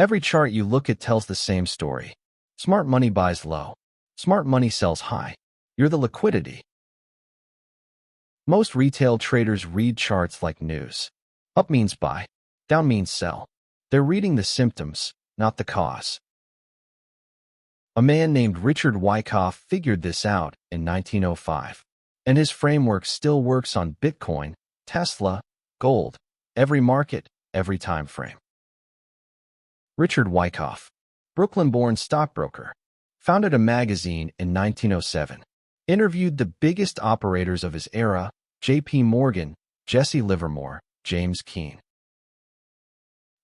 Every chart you look at tells the same story. Smart money buys low. Smart money sells high. You're the liquidity. Most retail traders read charts like news. Up means buy. Down means sell. They're reading the symptoms, not the cause. A man named Richard Wyckoff figured this out in 1905, and his framework still works on Bitcoin, Tesla, gold, every market, every time frame. Richard Wyckoff, Brooklyn-born stockbroker, founded a magazine in 1907, interviewed the biggest operators of his era, J.P. Morgan, Jesse Livermore, James Keene.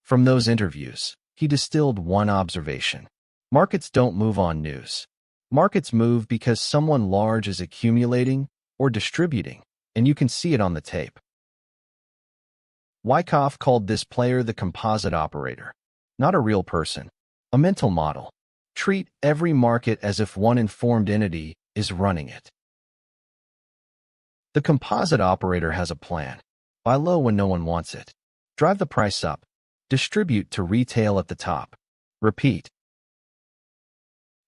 From those interviews, he distilled one observation. Markets don't move on news. Markets move because someone large is accumulating or distributing, and you can see it on the tape. Wyckoff called this player the composite operator, not a real person, a mental model. Treat every market as if one informed entity is running it. The composite operator has a plan. Buy low when no one wants it. Drive the price up. Distribute to retail at the top. Repeat.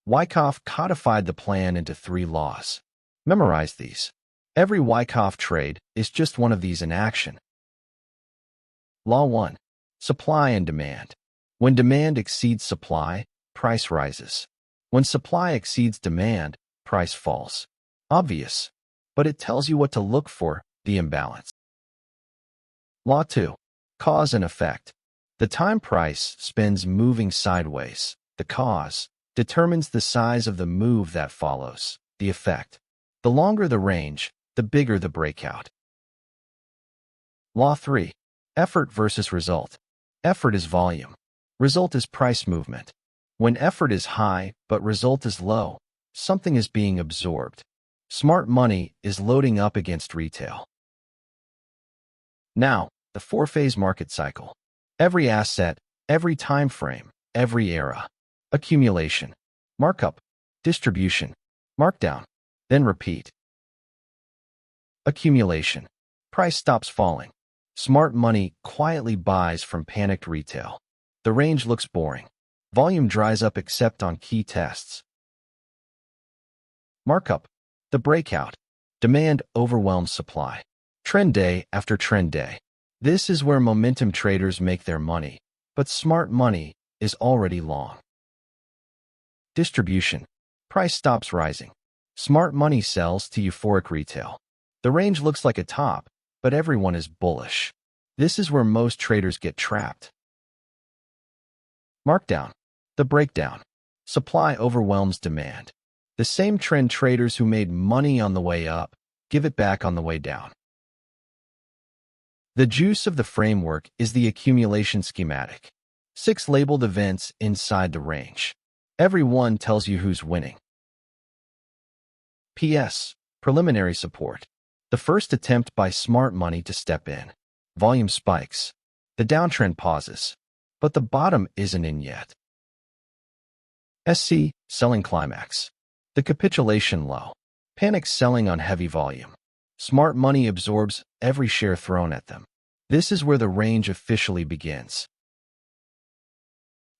Wyckoff codified the plan into 3 laws. Memorize these. Every Wyckoff trade is just one of these in action. Law 1. Supply and demand. When demand exceeds supply, price rises. When supply exceeds demand, price falls. Obvious, but it tells you what to look for, the imbalance. Law 2. Cause and effect. The time price spends moving sideways. The cause determines the size of the move that follows, the effect. The longer the range, the bigger the breakout. Law 3. Effort versus result. Effort is volume. Result is price movement. When effort is high but result is low, something is being absorbed. Smart money is loading up against retail. Now, the 4-phase market cycle. Every asset, every time frame, every era. Accumulation, markup, distribution, markdown, then repeat. Accumulation. Price stops falling. Smart money quietly buys from panicked retail. The range looks boring. Volume dries up except on key tests. Markup. The breakout. Demand overwhelms supply. Trend day after trend day. This is where momentum traders make their money, but smart money is already long. Distribution. Price stops rising. Smart money sells to euphoric retail. The range looks like a top, but everyone is bullish. This is where most traders get trapped. Markdown. The breakdown. Supply overwhelms demand. The same trend traders who made money on the way up give it back on the way down. The juice of the framework is the accumulation schematic. 6 labeled events inside the range. Every one tells you who's winning. P.S. Preliminary support. The first attempt by smart money to step in. Volume spikes. The downtrend pauses. But the bottom isn't in yet. SC. Selling climax. The capitulation low. Panic selling on heavy volume. Smart money absorbs every share thrown at them. This is where the range officially begins.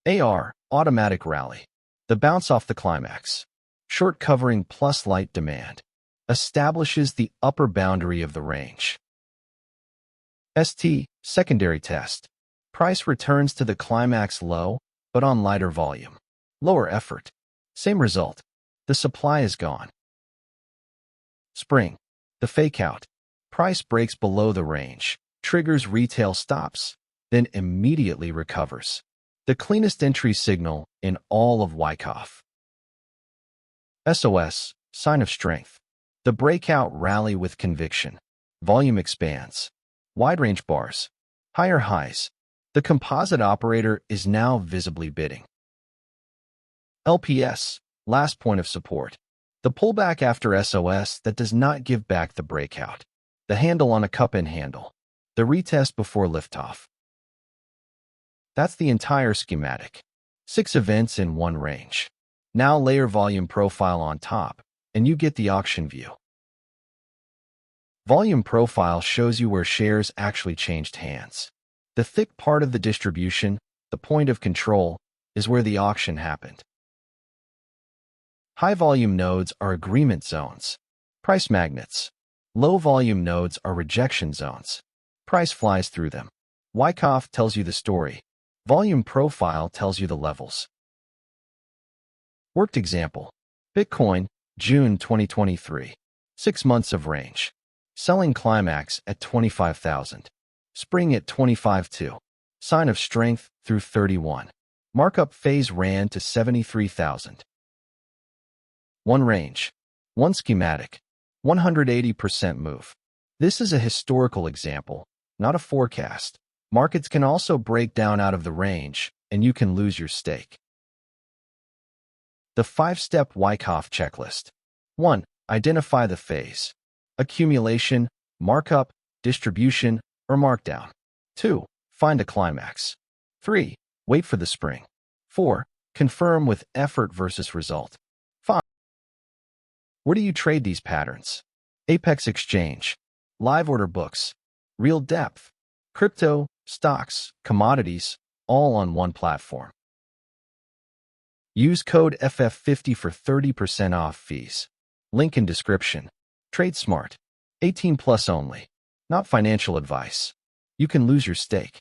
AR. Automatic rally. The bounce off the climax. Short covering plus light demand. Establishes the upper boundary of the range. ST. Secondary test. Price returns to the climax low, but on lighter volume. Lower effort. Same result. The supply is gone. Spring. The fakeout. Price breaks below the range, triggers retail stops, then immediately recovers. The cleanest entry signal in all of Wyckoff. SOS. Sign of strength. The breakout rally with conviction. Volume expands. Wide range bars. Higher highs. The composite operator is now visibly bidding. LPS. Last point of support. The pullback after SOS that does not give back the breakout. The handle on a cup-in handle. The retest before liftoff. That's the entire schematic. 6 events in one range. Now layer volume profile on top, and you get the auction view. Volume profile shows you where shares actually changed hands. The thick part of the distribution, the point of control, is where the auction happened. High-volume nodes are agreement zones, price magnets. Low-volume nodes are rejection zones. Price flies through them. Wyckoff tells you the story. Volume profile tells you the levels. Worked example. Bitcoin, June 2023. 6 months of range. Selling Climax at 25,000. Spring at 25.2. Sign of strength through 31. Markup phase ran to 73,000. 1 range. 1 schematic. 180% move. This is a historical example, not a forecast. Markets can also break down out of the range, and you can lose your stake. The 5-step Wyckoff checklist. 1. Identify the phase. Accumulation, markup, distribution, or markdown. 2. Find a climax. 3. Wait for the spring. 4. Confirm with effort versus result. 5. Where do you trade these patterns? Apex Exchange, live order books, real depth, crypto, stocks, commodities, all on one platform. Use code FF50 for 30% off fees. Link in description. Trade smart. 18+ only. Not financial advice. You can lose your stake.